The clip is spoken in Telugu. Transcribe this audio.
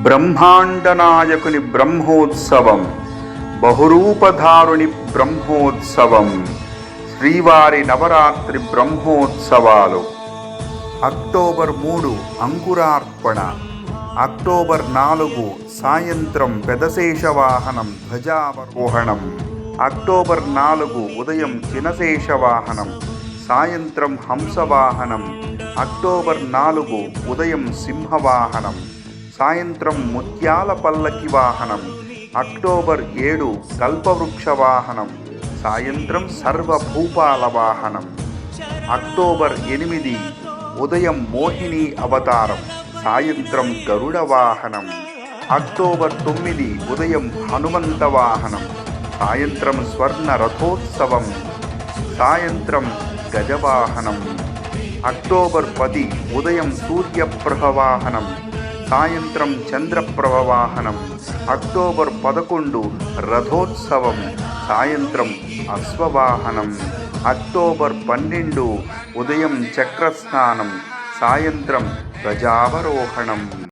బ్రహ్మాండనాయకుని బ్రహ్మోత్సవం, బహురూపధారుని బ్రహ్మోత్సవం, శ్రీవారి నవరాత్రి బ్రహ్మోత్సవాలు. అక్టోబర్ 3 అంకురార్పణ, అక్టోబర్ 4 సాయంత్రం పెదశేషవాహనం ధ్వజావరోహణం, అక్టోబర్ 4 ఉదయం చినశేషవాహనం, సాయంత్రం హంసవాహనం, అక్టోబర్ 4 ఉదయం సింహవాహనం, సాయంత్రం ముత్యాల పల్లకి వాహనం, అక్టోబర్ 7 కల్పవృక్ష వాహనం, సాయంత్రం సర్వభూపాల వాహనం, అక్టోబర్ 8 ఉదయం మోహిని అవతారం, సాయంత్రం గరుడ వాహనం, అక్టోబర్ 9 ఉదయం హనుమంత వాహనం, సాయంత్రం స్వర్ణ రథోత్సవం, సాయంత్రం గజవాహనం, అక్టోబర్ 10 ఉదయం సూర్యప్రభ వాహనం, సాయంత్రం చంద్రప్రభ వాహనం, అక్టోబర్ 11 రథోత్సవం, సాయంత్రం అశ్వవాహనం, అక్టోబర్ 12 ఉదయం చక్రస్నానం, సాయంత్రం ధ్వజావరోహణం.